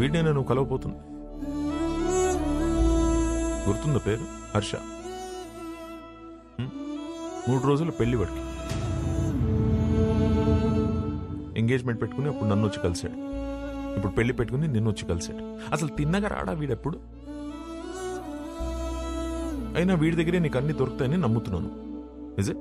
వీడినే నువ్వు కలవపోతుంది. గుర్తుందా పేరు? హర్ష. 3 రోజులు పెళ్లి వాడికి. ఎంగేజ్మెంట్ పెట్టుకుని అప్పుడు నన్ను వచ్చి కలిశాడు. ఇప్పుడు పెళ్లి పెట్టుకుని నిన్ను వచ్చి కలిశాడు. అసలు తిన్నగా రాడా వీడెప్పుడు? అయినా వీడి దగ్గరే నీకు అన్ని దొరుకుతాయని నమ్ముతున్నాను. నిజే?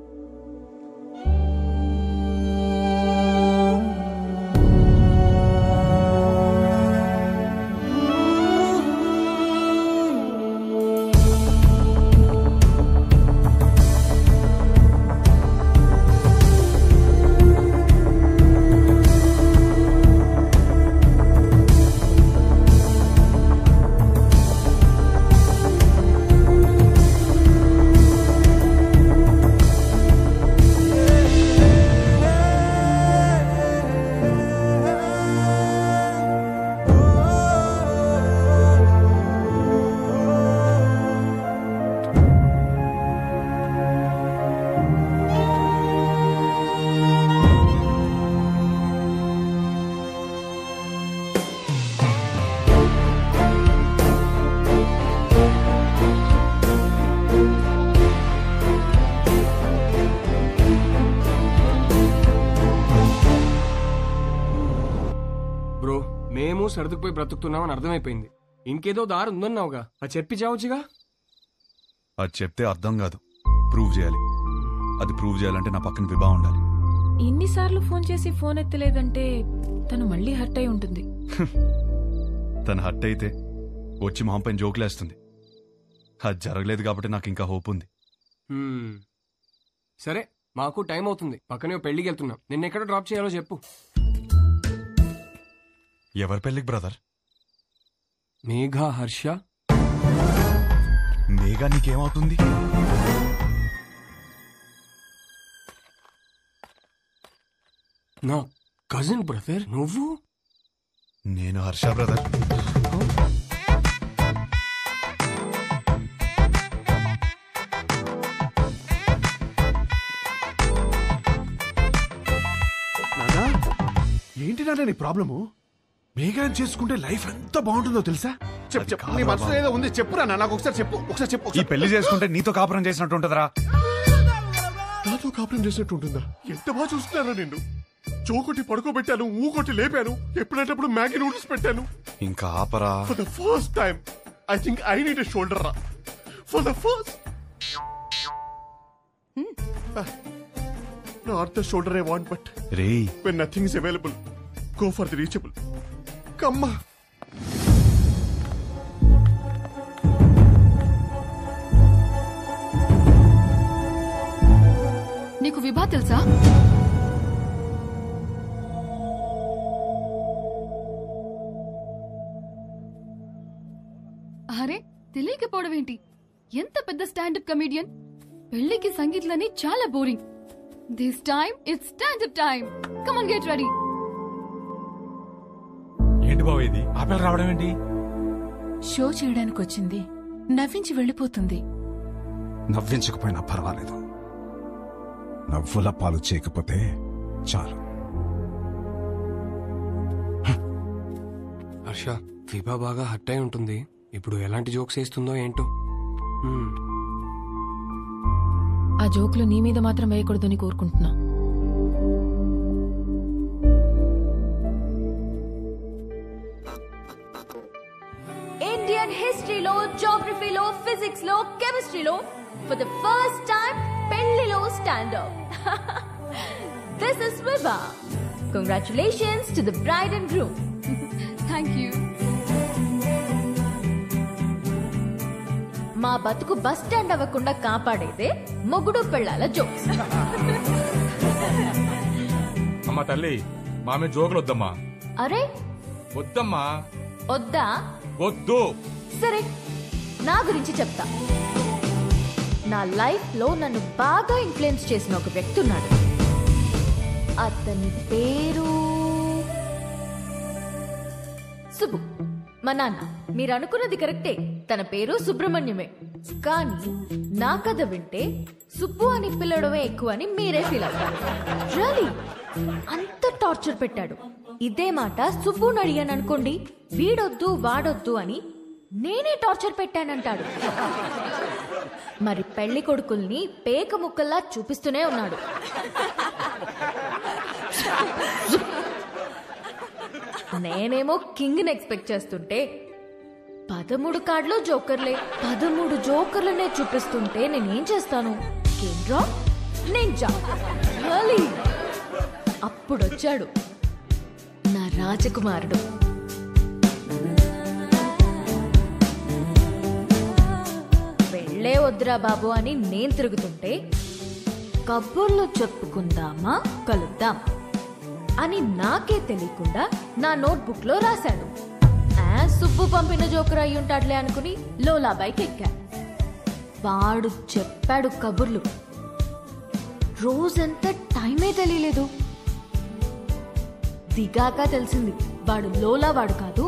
మేము సర్దుకుపోయి బ్రతుకుతున్నామని అర్థమైపోయింది. ఇంకేదో దారి ఉందన్నావుగా, అది చెప్పి చావచ్చుగా. అది చెప్తే అర్థం కాదు, ప్రూవ్ చేయాలి. అది ప్రూవ్ చేయాలంటే నా పక్కన విభా ఉండాలి. ఇన్నిసార్లు ఫోన్ చేసి ఫోన్ ఎత్తలేదంటే తను మళ్ళీ హర్ట్ అయి ఉంటుంది. తను హర్ట్ అయితే వచ్చి మొహం పైన జోకులేస్తుంది. అది జరగలేదు కాబట్టి నాకు ఇంకా హోప్ ఉంది. సరే, మాకు టైం అవుతుంది. పక్కనే పెళ్లికి వెళ్తున్నాం. నిన్నెక్కడ డ్రాప్ చేయాలో చెప్పు. ఎవరి పెళ్లికి బ్రదర్? మేఘా, హర్ష. మేఘా నీకేమవుతుంది? నా కజిన్ బ్రదర్ నువ్వు. నేను హర్ష బ్రదర్. నానా, ఏంటి నాన్న నీ ప్రాబ్లము? మేఘాన్ని చేసుకుంటే లైఫ్ ఎంత బాగుంటుందో తెలుసా? చెప్పు, నీ మనసులో ఏదో ఉంది, చెప్పురా నాకు ఒకసారి చెప్పు. ఈ పెళ్లి చేసుకుంటే నీతో కాపురం చేసినట్టు ఉంటుందిరా. నాతో కాపురం చేసినట్టు ఉంటుందా? ఎంత బాగా చూస్తున్నారా నిన్ను. చోకొట్టి పడుకోబెట్టాను, ఊకొట్టి లేపాను, ఎప్పుడేటప్పుడు మ్యాగీ నూడిల్స్ పెట్టాను. ఇంకా ఆపరా. For the first time I think I need a shoulder రా. For the first not the shoulder I want, but when nothing is available, go for the reachable. కమ్మా. నీకు విభా తెలుసా? అరే, తెలియకపోవడం ఏంటి? ఎంత పెద్ద స్టాండప్ కమెడియన్. పెళ్లికి సంగీత్లని చాలా boring. This time it's standup time. Come on, get ready. ఏంటి బావ ఇది? ఆపేలు రావడం ఏంటి? షో చేయడానికి వచ్చింది, నవ్వించి వెళ్ళిపోతుంది. నవ్వించకపోయినా పర్వాలేదు, నవ్వుల పాలు చేయకపోతే చాలు. హర్ష, విభా బాగా హర్ట్ అయి ఉంటుంది. ఇప్పుడు ఎలాంటి జోక్స్ వేస్తుందో ఏంటో. ఆ జోకులు నీ మీద మాత్రం వేయకూడదని కోరుకుంటున్నా. ఇండియన్ హిస్టరీలో, జాగ్రఫీలో, ఫిజిక్స్ లో, కెమిస్ట్రీలో ఫర్ ద ఫస్ట్ టైం పెళ్లిలో stand up. This is Vibha. Congratulations to the bride and groom. Thank you. మా బతుకు బస్ స్టాండ్ అవ్వకుండా కాపాడేదే మొగుడు పెళ్ళాల జోక్స్. అమ్మా తల్లి, మామే జోకులు వద్దమ్మా. అరే వద్దమ్మా. వద్దా? వద్దు. సరే, నా గురించి చెప్తా. నా లైఫ్ లో నన్ను బాగా ఇన్ఫ్లుయెన్స్ చేసిన ఒక వ్యక్తి ఉన్నాడు. అతని పేరు సుబ్బు. మా నాన్న. మీరు అనుకున్నది కరెక్టే, తన పేరు సుబ్రహ్మణ్యమే. కానీ నా కథ వింటే సుబ్బు అని పిలవడమే ఎక్కువ అని మీరే ఫీల్ అవుతారు. రియల్లీ అంత టార్చర్ పెట్టాడు. ఇదే మాట సుబ్బుని అడిగాను అనుకోండి, వీడొద్దు వాడొద్దు అని నేనే టార్చర్ పెట్టానంటాడు. మరి పెళ్లి కొడుకుల్ని పేక ముక్కల్లా చూపిస్తూనే ఉన్నాడు. నేనేమో కింగ్ని ఎక్స్పెక్ట్ చేస్తుంటే 13 కార్డులో జోకర్లే, 13 జోకర్లనే చూపిస్తుంటే నేనేం చేస్తాను? కేంద్రా నింజా అప్పుడొచ్చాడు నా రాజకుమారుడు. పెళ్ళే వద్దురా బాబు అని నేను తిరుగుతుంటే కబుర్లు చెప్పుకుందామా కలుద్దాం అని నాకే తెలియకుండా నా నోట్బుక్ లో రాశాడు. సుబ్బు పంపిన జోకర్ అయి ఉంటాడులే అనుకుని లోలా బైక్ ఎక్కా. వాడు చెప్పాడు కబుర్లు. రోజంతా టైమే తెలియలేదు. దిగాక తెలిసింది వాడు లోలా వాడు కాదు,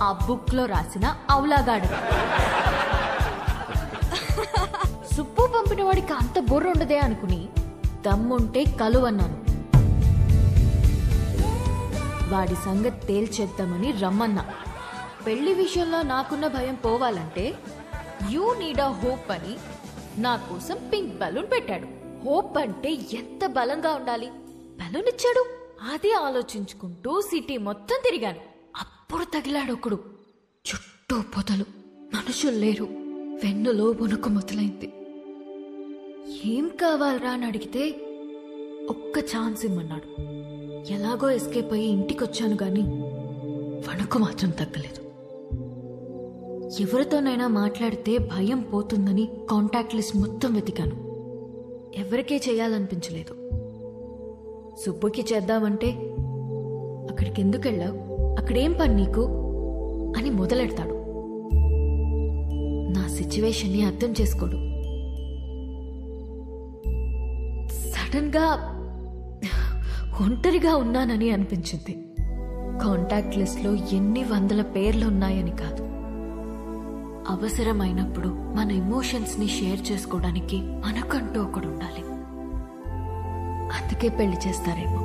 ఆ బుక్ లో రాసిన అవులాగాడు. సుబ్బు పంపిన వాడికి అంత బుర్ర ఉండదే అనుకుని దమ్ముంటే కలువన్నాను. వాడి సంగతి తేల్చేద్దామని రమ్మన్నా. పెళ్లి విషయంలో నాకున్న భయం పోవాలంటే యూ నీడ్ అ హోప్ అని నా కోసం పింక్ బలూన్ పెట్టాడు. హోప్ అంటే ఎంత బలంగా ఉండాలి. బలూన్ ఇచ్చాడు. అదే ఆలోచించుకుంటూ సిటీ మొత్తం తిరిగాను. అప్పుడు తగిలాడు ఒకడు. చుట్టూ పొదలు, మనుషులు లేరు. వెన్నులో వణుకు మొదలైంది. ఏం కావాలరా అని అడిగితే ఒక్క ఛాన్స్ ఇమ్మన్నాడు. ఎలాగో ఎస్కేప్ అయ్యి ఇంటికొచ్చాను గాని వణుకు మాత్రం తగ్గలేదు. ఎవరితోనైనా మాట్లాడితే భయం పోతుందని కాంటాక్ట్ లిస్ట్ మొత్తం వెతికాను. ఎవరికే చేయాలనిపించలేదు. సుబ్బుకి చేద్దామంటే అక్కడికి ఎందుకు వెళ్ళావు, అక్కడేం పని నీకు అని మొదలెడతాడు. నా సిచ్యువేషన్ని అర్థం చేసుకోడు. సడన్ గా ఒంటరిగా ఉన్నానని అనిపించింది. కాంటాక్ట్ లిస్ట్ లో ఎన్ని వందల పేర్లు ఉన్నాయని కాదు, అవసరమైనప్పుడు మన ఎమోషన్స్ ని షేర్ చేసుకోవడానికి మనకంటూ ఒకడు ఉండాలి. అందుకే పెళ్లి చేస్తారేమో.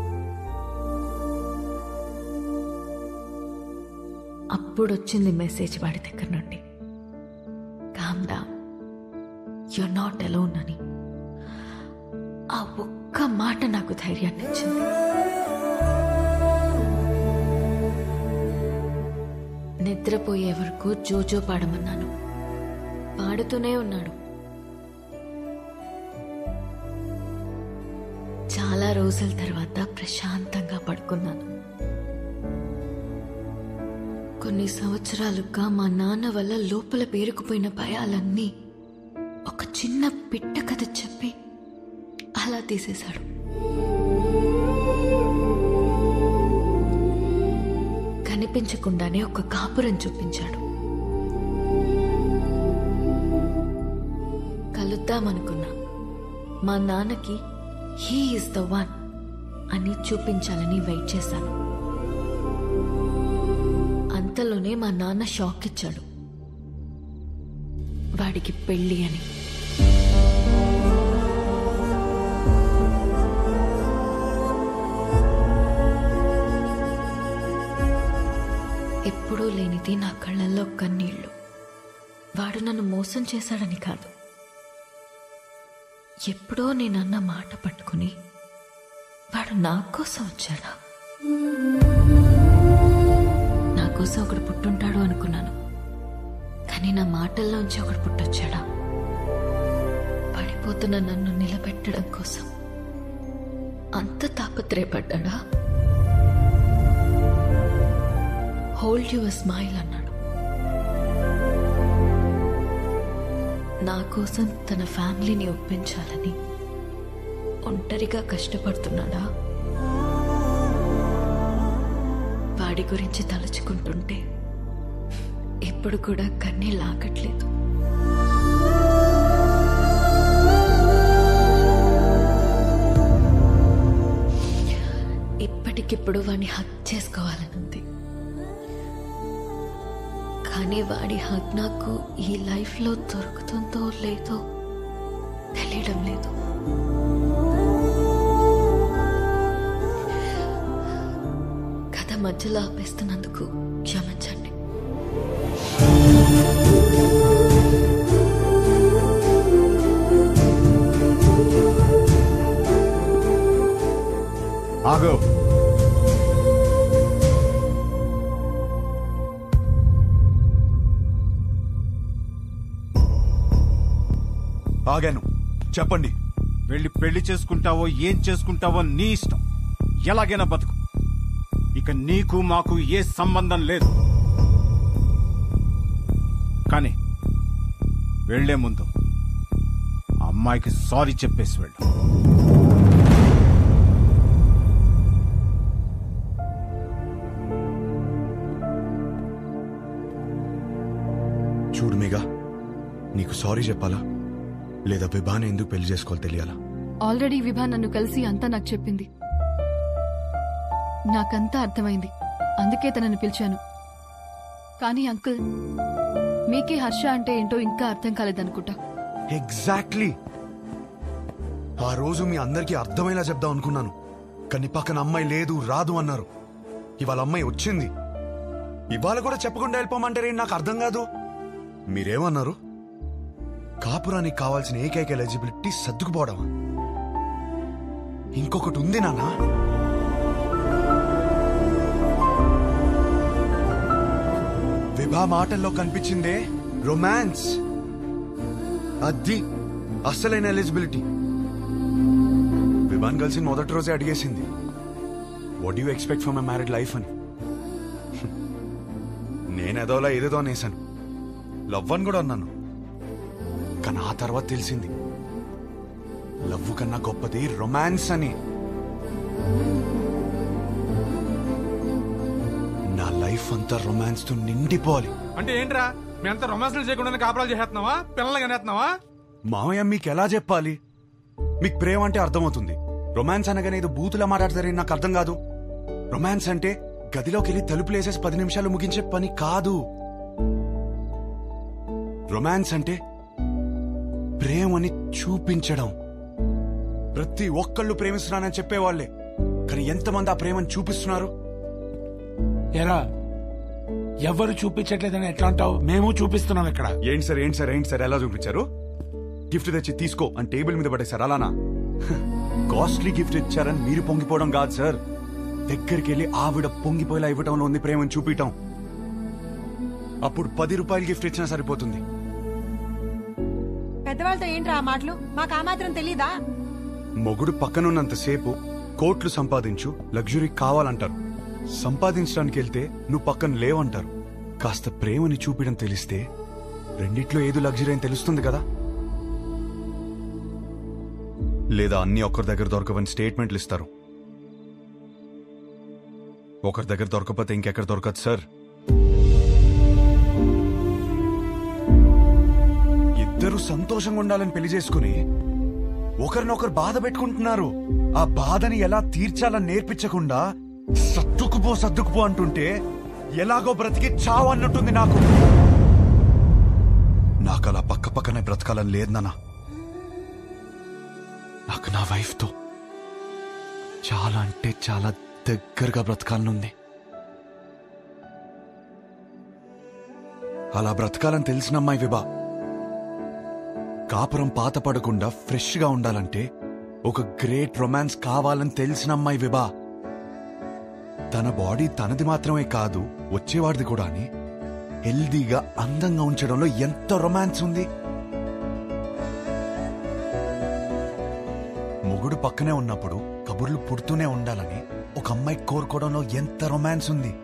అప్పుడొచ్చింది మెసేజ్ వాడి దగ్గర నుండి, calm down, you're not alone అని. ఆ ఒక్క మాట నాకు ధైర్యాన్ని ఇచ్చింది. నిద్రపోయే వరకు జోజో పాడమన్నాను. పాడుతూనే ఉన్నాడు. చాలా రోజుల తర్వాత ప్రశాంతంగా పడుకున్నాను. కొన్ని సంవత్సరాలుగా మా నాన్న వల్ల లోపల పేరుకుపోయిన భయాలన్నీ ఒక చిన్న పిట్ట కథ చెప్పి అలా తీసేశాడు. కనిపించకుండానే ఒక కాపురం చూపించాడు. కలుద్దామనుకున్నా. మా నాన్నకి హీ ఈజ్ ద వన్ అని చూపించాలని వెయిట్ చేశాను. అంతలోనే మా నాన్న షాక్ ఇచ్చాడు. వాడికి పెళ్లి అని. ఎప్పుడూ లేనిది నా కళ్ళల్లో కన్నీళ్లు. వాడు నన్ను మోసం చేశాడని కాదు, ఎప్పుడో నేనన్న మాట పట్టుకుని వాడు నా కోసం వచ్చాడా? నా కోసం ఒకడు పుట్టుంటాడు అనుకున్నాను, కానీ నా మాటల్లోంచి ఒకడు పుట్టొచ్చాడా? పడిపోతున్న నన్ను నిలబెట్టడం కోసం అంత తాపత్రయపడ్డా? హోల్డ్ యువర్ స్మైల్ అన్నాడు. నా కోసం తన ఫ్యామిలీని ఒప్పించాలని ఒంటరిగా కష్టపడుతున్నాడా? వాడి గురించి తలుచుకుంటుంటే ఇప్పుడు కూడా కన్నీళ్ళు ఆగట్లేదు. ఇప్పటికిప్పుడు వాడిని హక్ చేసుకోవాలనుంది, కానీ వాడి హక్ నాకు ఈ లైఫ్లో దొరుకుతుందో లేదో తెలియడం లేదు. గత మధ్యలో ఆపేస్తున్నందుకు క్షమించండి. ఆగు. ఆగాను, చెప్పండి. వెళ్ళి పెళ్లి చేసుకుంటావో ఏం చేసుకుంటావో నీ ఇష్టం. ఎలాగైనా బతుకు. ఇక నీకు మాకు ఏ సంబంధం లేదు. కానీ వెళ్లే ముందు అమ్మాయికి సారీ చెప్పేసి వెళ్ళు. చూడు మేఘా, నీకు సారీ చెప్పాలా లేదా విభాని ఎందుకు పెళ్లి చేసుకోవాలి తెలియాలా? ఆల్రెడీ విభా నన్ను కలిసి అంతా నాకు చెప్పింది. నాకంతా అర్థమైంది. అందుకే తనని పిలిచాను. కానీ అంకుల్, మీకే హర్ష అంటే ఏంటో ఇంకా అర్థం కాలేదనుకుంటా. ఎగ్జాక్ట్లీ. ఆ రోజు మీ అందరికీ అర్థమయ్యేలా చెప్దాం అనుకున్నాను, కానీ పక్కన అమ్మాయి లేదు, రాదు అన్నారు. ఇవాళ అమ్మాయి వచ్చింది. ఇవాళ కూడా చెప్పకుండా వెళ్ళిపోమంటారే, నాకు అర్థం కాదు. మీరేమన్నారు? కాపురానికి కావాల్సిన ఏకైక ఎలిజిబిలిటీ సర్దుకుపోవడమా? ఇంకొకటి ఉంది నాన్న. విభా మాటల్లో కనిపించిందే రొమాన్స్. అది అస్సలైన ఎలిజిబిలిటీ. విభాన్ కలిసి మొదటి రోజే అడిగేసింది, what you expect from my married life అని. నేనేదోలా ఏదేదో అనేసాను. లవ్ అని కూడా అన్నాను. కానీ ఆ తర్వాత తెలిసింది లవ్ కన్నా గొప్పది రొమాన్స్ అని. నా లైఫ్ అంతా రొమాన్స్ తో నిండిపోవాలి. అంటే ఏంట్రా, మీ అంతా రొమాన్స్లు చేయకుండా కాపురాలు చేస్తున్నావా, పిల్లలు కనేస్తున్నావా? మామయ్య, మీకు ఎలా చెప్పాలి? మీకు ప్రేమ అంటే అర్థమవుతుంది. రొమాన్స్ అనగానే ఏదో బూతులా మాట్లాడతారని నాకు అర్థం కాదు. రొమాన్స్ అంటే గదిలోకి వెళ్ళి తలుపులేసేసి 10 నిమిషాలు ముగించే పని కాదు. రొమాన్స్ అంటే ప్రేమని చూపించడం. ప్రతి ఒక్కళ్ళు ప్రేమిస్తున్నానని చెప్పేవాళ్లే, కానీ ఎంతమంది ఆ ప్రేమని చూపిస్తున్నారు? ఎరా, ఎవరు చూపించట్లేదని ఎట్లా అంటావు? మేము చూపిస్తున్నాం ఇక్కడ. ఏంటి సార్, ఏంటి సార్, ఏంటి సార్, ఎలా చూపించారు? గిఫ్ట్ తెచ్చి తీసుకో అని టేబుల్ మీద పడేశారు, అలానా? కాస్ట్లీ గిఫ్ట్ ఇచ్చారని మీరు పొంగిపోవడం కాదు సార్. దగ్గరికి వెళ్ళి ఆవిడ పొంగిపోయేలా ఇవ్వటంలో ఉంది ప్రేమని చూపించటం. అప్పుడు 10 రూపాయలు గిఫ్ట్ ఇచ్చినా సరిపోతుంది. పెద్దవాళ్ళతో ఏంట్రా ఆ మాటలు? మాకు ఆ మాత్రం తెలీదా? మొగుడు పక్కనున్నంతసేపు కోట్లు సంపాదించు, లగ్జరీ కావాలంటారు. సంపాదించడానికి వెళ్తే నువ్వు పక్కన లేవంటారు. కాస్త ప్రేమని చూపించడం తెలిస్తే రెండిట్లో ఏదో లగ్జరీ అని తెలుస్తుంది కదా. లేదా అన్ని ఒకరి దగ్గర దొరకవని స్టేట్మెంట్లు ఇస్తారు. ఒకరి దగ్గర దొరకపోతే ఇంకెక్కడ దొరకదు సార్. ఇద్దరు సంతోషంగా ఉండాలని పెళ్లి చేసుకుని ఒకరినొకరు బాధ పెట్టుకుంటున్నారు. ఆ బాధని ఎలా తీర్చాలని నేర్పించకుండా సర్దుకుపో అంటుంటే ఎలాగో బ్రతికి చావు అన్నట్టుంది నాకు. నాకు అలా పక్క పక్కనే బ్రతకాలని లేదు నాన్న. నాకు నా వైఫ్ తో చాలా అంటే చాలా దగ్గరగా బ్రతకాలనుంది. అలా బ్రతకాలని తెలిసిన అమ్మాయి విభా. కాపురం పాత పడకుండా ఫ్రెష్ గా ఉండాలంటే ఒక గ్రేట్ రొమాన్స్ కావాలని తెలిసిన అమ్మాయి విభా. తన బాడీ తనది మాత్రమే కాదు, వచ్చేవాడిది కూడా అని హెల్దీగా అందంగా ఉంచడంలో ఎంత రొమాన్స్ ఉంది. మొగుడు పక్కనే ఉన్నప్పుడు కబుర్లు పుడుతూనే ఉండాలని ఒక అమ్మాయి కోరుకోవడంలో ఎంత రొమాన్స్ ఉంది.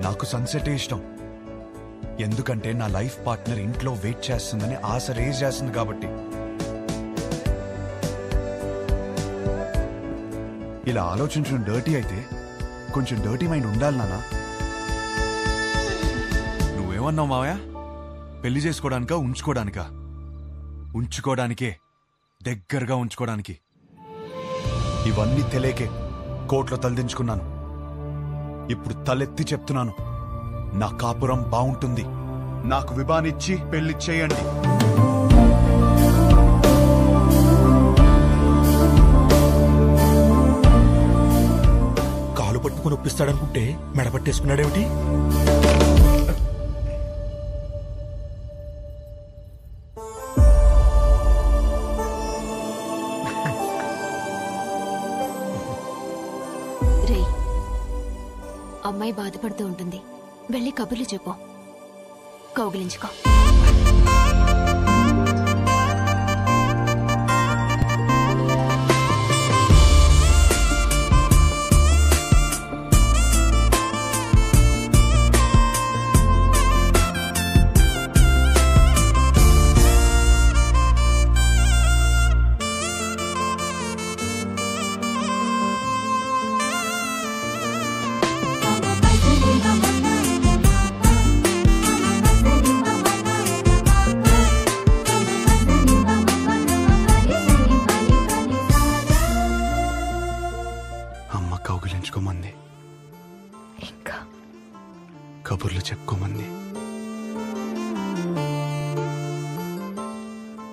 నాకు సన్సెట్ ఇష్టం. ఎందుకంటే నా లైఫ్ పార్ట్నర్ ఇంట్లో వెయిట్ చేస్తుందని ఆశ రేజ్ చేస్తుంది కాబట్టి. ఇలా ఆలోచించడం డర్టీ అయితే కొంచెం డర్టీ మైండ్ ఉండాలి నాన్న. నువ్వేమన్నావు మావయ్య? పెళ్లి చేసుకోవడానికా ఉంచుకోవడానికా? ఉంచుకోవడానికే, దగ్గరగా ఉంచుకోవడానికి. ఇవన్నీ తెలియకే కోర్టులో తలదించుకున్నాను. ఇప్పుడు తలెత్తి చెప్తున్నాను, నా కాపురం బాగుంటుంది. నాకు విభానిచ్చి పెళ్లి చేయండి. ఇప్పిస్తాడనుకుంటే మెడపట్టేసుకున్నాడేమిటి? రే, అమ్మాయి బాధపడుతూ ఉంటుంది, వెళ్ళి కబుర్లు చెప్పు, కౌగిలించుకో. అమ్మ కౌగిలించుకోమంది, ఇంకా కబుర్లు చెప్పుకోమంది.